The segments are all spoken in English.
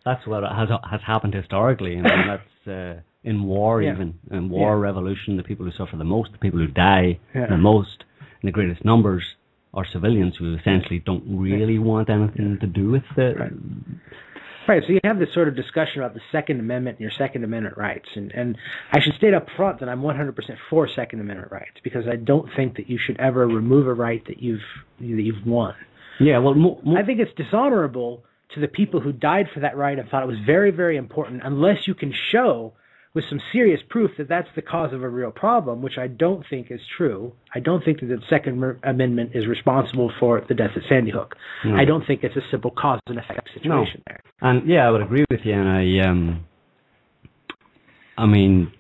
That's what has happened historically. I mean, that's in war, even in war, revolution. The people who suffer the most, the people who die the most, in the greatest numbers, are civilians who essentially don't really want anything to do with it. Right, so you have this sort of discussion about the Second Amendment and your Second Amendment rights, and I should state up front that I'm 100% for Second Amendment rights, because I don't think that you should ever remove a right that you've won. Yeah, well, I think it's dishonorable to the people who died for that right and thought it was very, very important, unless you can show with some serious proof that that's the cause of a real problem, which I don't think is true. I don't think that the Second Amendment is responsible for the death of Sandy Hook. No. I don't think it's a simple cause and effect situation there. And I would agree with you. And I mean,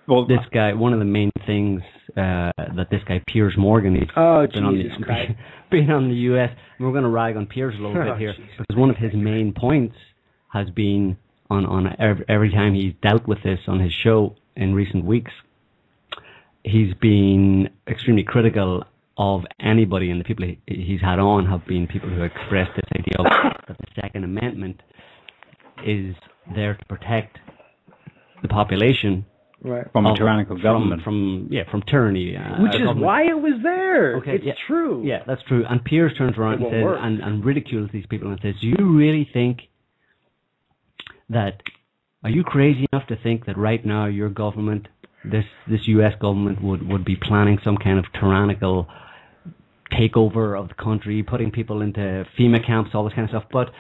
well, this guy, one of the main things that this guy Piers Morgan, he's been on the U.S. And we're going to rag on Piers a little bit here, because one of his main points has been on every time he's dealt with this on his show in recent weeks, he's been extremely critical of anybody, and the people he's had on have been people who expressed this idea of that the Second Amendment is there to protect the population from a tyrannical government, from tyranny, which is why it was there. Okay, it's true. Yeah, that's true. And Piers turns around and says and ridicules these people and says, "Do you really think that, are you crazy enough to think that right now your government, this U.S. government would be planning some kind of tyrannical takeover of the country, putting people into FEMA camps, all this kind of stuff?" But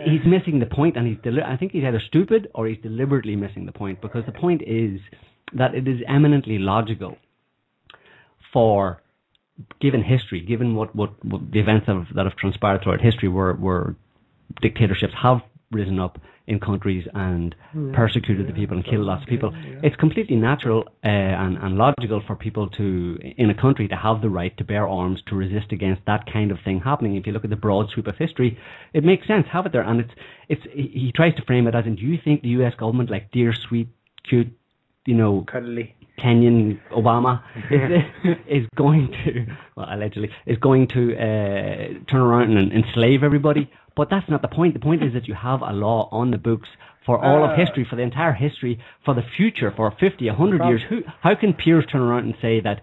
he's missing the point, and I think he's either stupid or he's deliberately missing the point, because the point is that it is eminently logical for, given history, given what the events that have transpired throughout history, where dictatorships have risen up in countries and persecuted the people and killed lots of people. It's completely natural and logical for people in a country to have the right to bear arms to resist against that kind of thing happening. If you look at the broad sweep of history, it makes sense, have it there. And he tries to frame it as, in, do you think the US government, like dear, sweet, cute, cuddly Kenyan Obama is going to, well, allegedly, is going to turn around and enslave everybody? But that's not the point. The point is that you have a law on the books for all of history, for the entire history, for the future, for 50, 100 years. How can Piers turn around and say that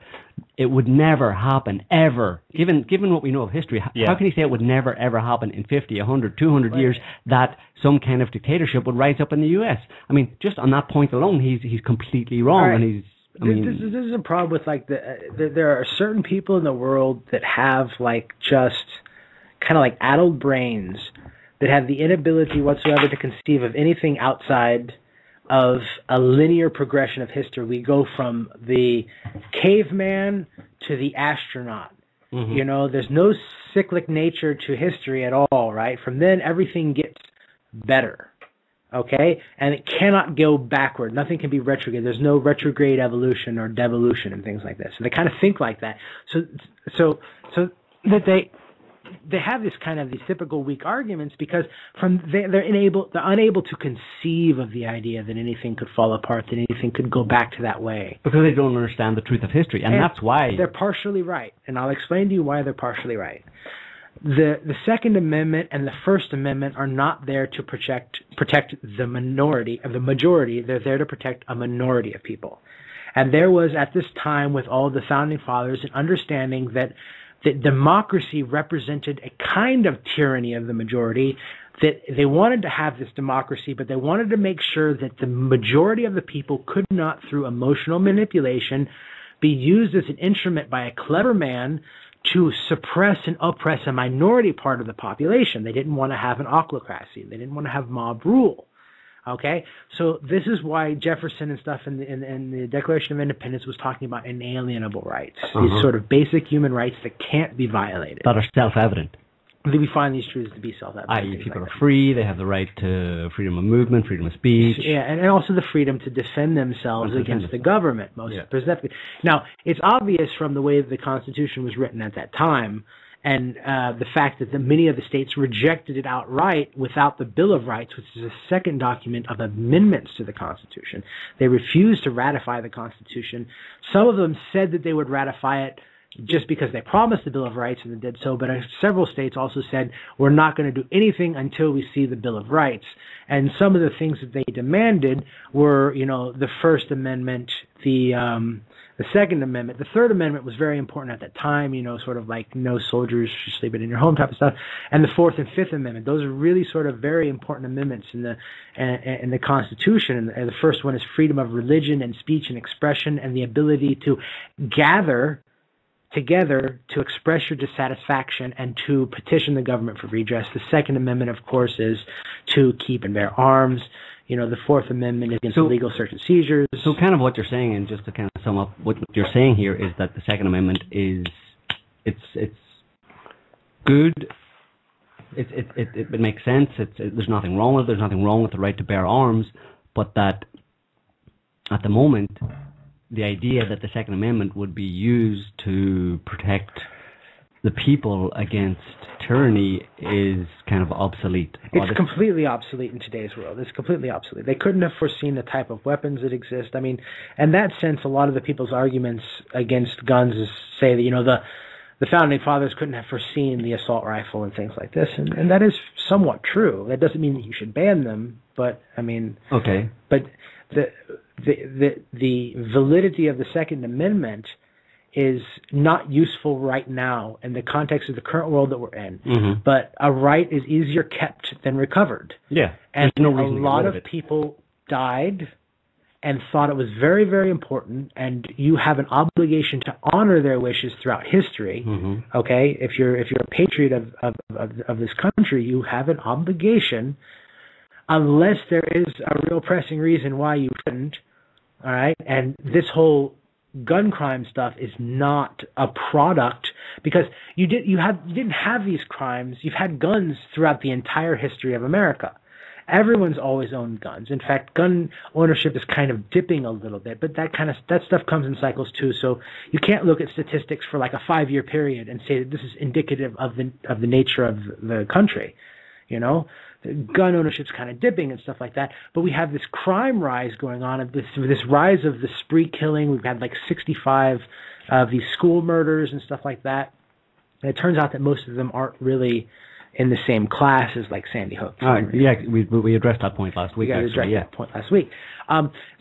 it would never happen, ever, given what we know of history? How can he say it would never, ever happen in 50, 100, 200 years that some kind of dictatorship would rise up in the U.S.? I mean, just on that point alone, he's completely wrong. And this is a problem with, like, there are certain people in the world that have, like, just kind of like addled brains that have the inability whatsoever to conceive of anything outside of a linear progression of history. We go from the caveman to the astronaut. Mm-hmm. There's no cyclic nature to history at all, right? From then, everything gets better, okay? And it cannot go backward. Nothing can be retrograde. There's no retrograde evolution or devolution and things like this. So they kind of think like that. So that they have this kind of these typical weak arguments, because they're unable to conceive of the idea that anything could fall apart, that anything could go back to that way. Because they don't understand the truth of history, and that's why. They're partially right, and I'll explain to you why they're partially right. The Second Amendment and the First Amendment are not there to protect the minority of the majority. They're there to protect a minority of people. And there was, at this time, with all the Founding Fathers, an understanding that democracy represented a kind of tyranny of the majority, that they wanted to have this democracy, but they wanted to make sure that the majority of the people could not, through emotional manipulation, be used as an instrument by a clever man to suppress and oppress a minority part of the population. They didn't want to have an autocracy. They didn't want to have mob rule. Okay, so this is why Jefferson and stuff in the Declaration of Independence was talking about inalienable rights, these sort of basic human rights that can't be violated. That are self-evident. We find these truths to be self-evident. I.e., people are free, they have the right to freedom of movement, freedom of speech. Yeah, and also the freedom to defend themselves against the government, most specifically. Now, it's obvious from the way that the Constitution was written at that time, and the fact that many of the states rejected it outright without the Bill of Rights, which is a second document of amendments to the Constitution. They refused to ratify the Constitution. Some of them said that they would ratify it just because they promised the Bill of Rights and they did so, but several states also said, we're not going to do anything until we see the Bill of Rights. And some of the things that they demanded were, the First Amendment, the Second Amendment. The Third Amendment was very important at that time, sort of like no soldiers sleeping in your home type of stuff. And the Fourth and Fifth Amendment, those are really sort of very important amendments in the Constitution. And the first one is freedom of religion and speech and expression and the ability to gather together to express your dissatisfaction and to petition the government for redress. The Second Amendment, of course, is to keep and bear arms. The Fourth Amendment is against illegal search and seizures. So kind of what you're saying, and just to kind of sum up, what you're saying here is that the Second Amendment is, it's good, it makes sense, there's nothing wrong with it, there's nothing wrong with the right to bear arms, but that at the moment, the idea that the Second Amendment would be used to protect the people against tyranny is kind of obsolete. It's completely obsolete in today's world. It's completely obsolete. They couldn't have foreseen the type of weapons that exist. I mean, in that sense, a lot of the people's arguments against guns is say that, the Founding Fathers couldn't have foreseen the assault rifle and things like this. And that is somewhat true. That doesn't mean that you should ban them, but, I mean... Okay. But the validity of the Second Amendment is not useful right now in the context of the current world that we're in. Mm-hmm. But a right is easier kept than recovered. Yeah. And a lot of people died and thought it was very, very important, and you have an obligation to honor their wishes throughout history. Mm-hmm. Okay? If you're a patriot of this country, you have an obligation, unless there is a real pressing reason why you shouldn't. All right? And this whole gun crime stuff is not a product, because you didn't have these crimes. You've had guns throughout the entire history of America. Everyone's always owned guns. In fact, gun ownership is kind of dipping a little bit, but that stuff comes in cycles too. So you can't look at statistics for like a 5-year period and say that this is indicative of the nature of the country. Gun ownership's kind of dipping and stuff like that. But we have this crime rise going on, this rise of the spree killing. We've had like 65 of these school murders and stuff like that. And it turns out that most of them aren't really in the same class as like Sandy Hook. Yeah, we addressed that point last week. That point last week.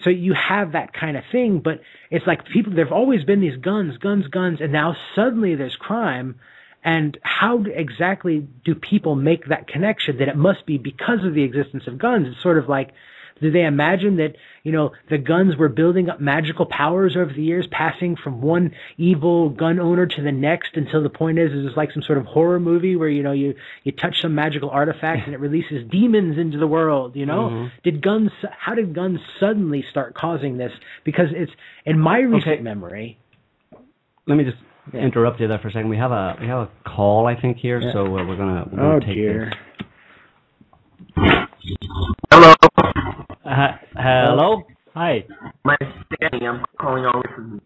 So you have that kind of thing, but it's like people. There've always been these guns, and now suddenly there's crime. And how exactly do people make that connection that it must be because of the existence of guns? It's sort of like, do they imagine that, the guns were building up magical powers over the years, passing from one evil gun owner to the next, until the point is it's like some sort of horror movie where, you touch some magical artifact and it releases demons into the world, Mm-hmm. How did guns suddenly start causing this? Because it's, in my recent memory... Let me just... interrupt you there for a second. We have a call, I think, here, so we're gonna take this. Hello. Hello. Hi. My name is Danny. I'm calling over from.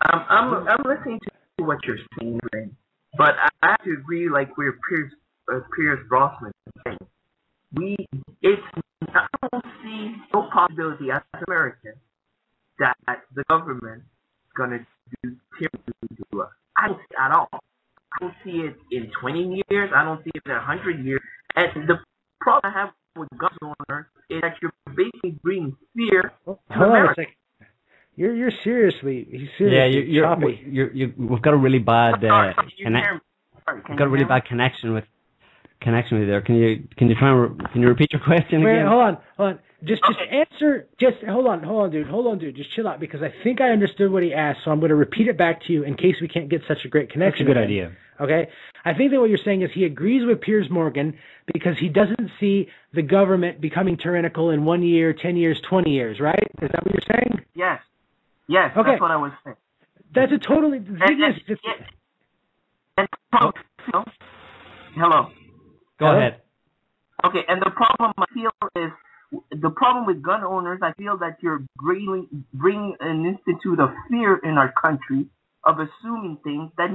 I'm listening to what you're saying, but I have to agree, like where Pierce Brosnan is saying. I don't see no possibility as an American that the government going to do tyranny to us. I don't see it at all. I don't see it in 20 years. I don't see it in 100 years. And the problem I have with gun owners is that you're basically bringing fear to America. You're seriously choppy. We've got a really bad connection with you there. Can you repeat your question again? Hold on. Just answer. Just hold on, dude. Just chill out, because I think I understood what he asked. So I'm going to repeat it back to you in case we can't get such a great connection. That's a good idea. Okay. I think that what you're saying is he agrees with Piers Morgan because he doesn't see the government becoming tyrannical in 1 year, 10 years, 20 years. Right? Is that what you're saying? Yes. Okay. That's what I was saying. That's a totally. Hello. Go ahead. Okay, and the problem I feel is, the problem with gun owners, I feel that you're bringing an institute of fear in our country, of assuming things that's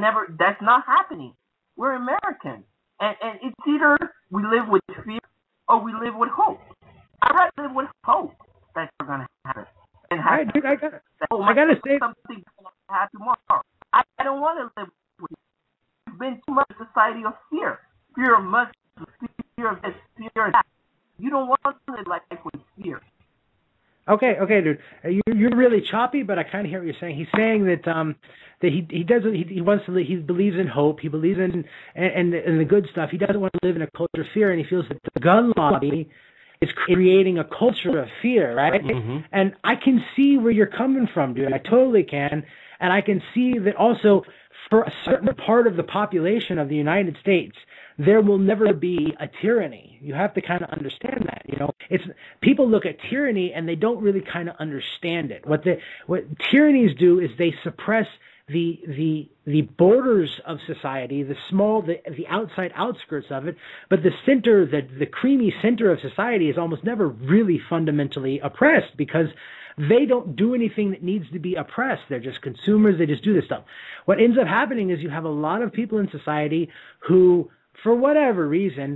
not happening. We're American. And it's either we live with fear or we live with hope. I'd rather live with hope that's going to happen. And I gotta say, this fear. You don't want to live life with fear. Okay, dude. You're really choppy, but I kind of hear what you're saying. He's saying that he wants to live, he believes in hope. He believes in the good stuff. He doesn't want to live in a culture of fear, and he feels that the gun lobby is creating a culture of fear, right? Mm-hmm. And I can see where you're coming from, dude. I totally can, and I can see that also for a certain part of the population of the United States, there will never be a tyranny. You have to kind of understand that. It's people look at tyranny and they don't really kind of understand it. What tyrannies do is they suppress the borders of society, the outside outskirts of it, but the center, the creamy center of society is almost never really fundamentally oppressed because they don't do anything that needs to be oppressed. They're just consumers. They just do this stuff. What ends up happening is you have a lot of people in society who, for whatever reason,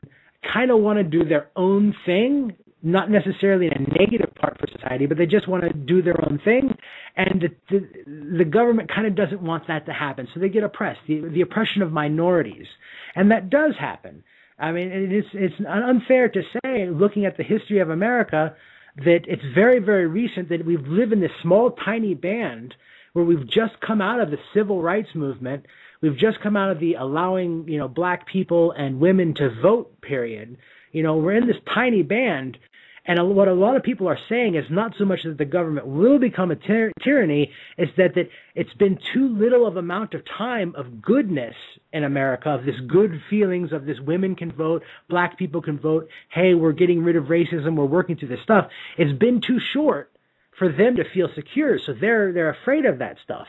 kind of want to do their own thing, not necessarily in a negative part for society, but they just want to do their own thing, and the government kind of doesn't want that to happen, so they get oppressed, the oppression of minorities, and that does happen. I mean, it's unfair to say, looking at the history of America, that it's very, very recent that we've lived in this small, tiny band where we've just come out of the civil rights movement. We've just come out of the allowing, black people and women to vote period. We're in this tiny band, and what a lot of people are saying is not so much that the government will become a tyranny, it's that it's been too little of amount of time of goodness in America, of this good feelings of this women can vote, black people can vote, hey, we're getting rid of racism, we're working through this stuff. It's been too short for them to feel secure, so they're afraid of that stuff.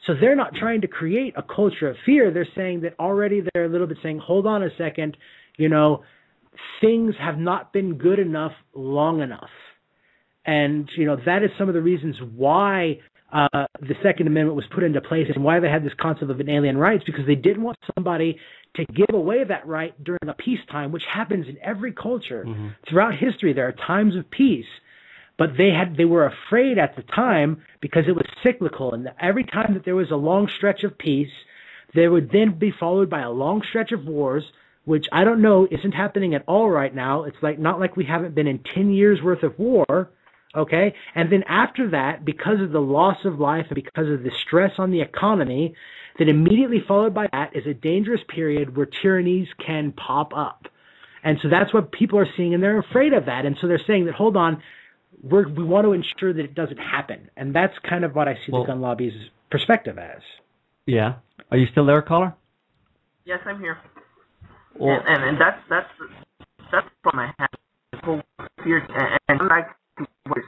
So they're not trying to create a culture of fear. They're saying that already they're a little bit saying, hold on a second, things have not been good enough long enough. And, that is some of the reasons why the Second Amendment was put into place and why they had this concept of alien rights, because they didn't want somebody to give away that right during a peacetime, which happens in every culture. Mm-hmm. Throughout history, there are times of peace. But they were afraid at the time because it was cyclical. And every time that there was a long stretch of peace, there would then be followed by a long stretch of wars, which I don't know isn't happening at all right now. It's not like we haven't been in 10 years worth of war, okay? And then after that, because of the loss of life and because of the stress on the economy, then immediately followed by that is a dangerous period where tyrannies can pop up. And so that's what people are seeing, and they're afraid of that. And so they're saying that, hold on, we want to ensure that it doesn't happen. And that's kind of what I see the gun lobby's perspective as. Yeah. Are you still there, caller? Yes, I'm here. Well, and that's from my hand. Whole fear, and like what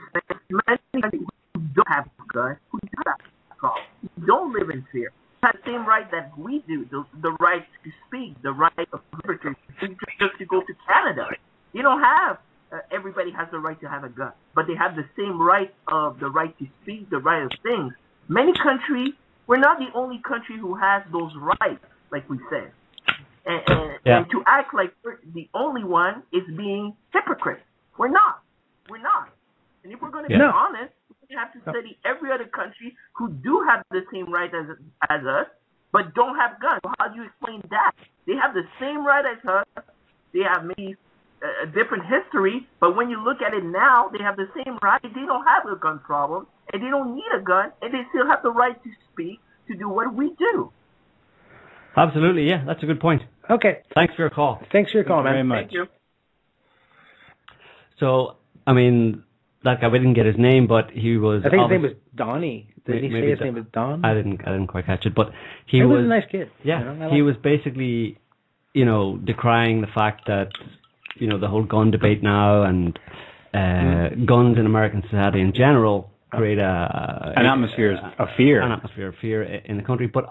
you're saying, many people who don't have a gun, who don't live in fear, have the same right that we do, the right to speak, the right of liberty, just to go to Canada. You don't have. Everybody has the right to have a gun, but they have the same right of the right to speak, the right of things. Many countries, we're not the only country who has those rights, like we said. And to act like we're the only one is being hypocrite. We're not. And if we're going to be honest, we have to study every other country who do have the same right as us, but don't have guns. So how do you explain that? They have the same right as us. They have maybe a different history, but when you look at it now, they have the same right. They don't have a gun problem, and they don't need a gun, and they still have the right to speak, to do what we do. Absolutely, yeah, that's a good point. Okay. Thanks for your call. Thanks for your call, man. Very much. Thank you. So, I mean, that guy, we didn't get his name, but he was... I think his name was Donnie. Did he say his name was Don? I didn't quite catch it, but he was a nice kid. Yeah, he was basically, decrying the fact that, the whole gun debate now and guns in American society in general create an atmosphere of fear. An atmosphere of fear in the country. But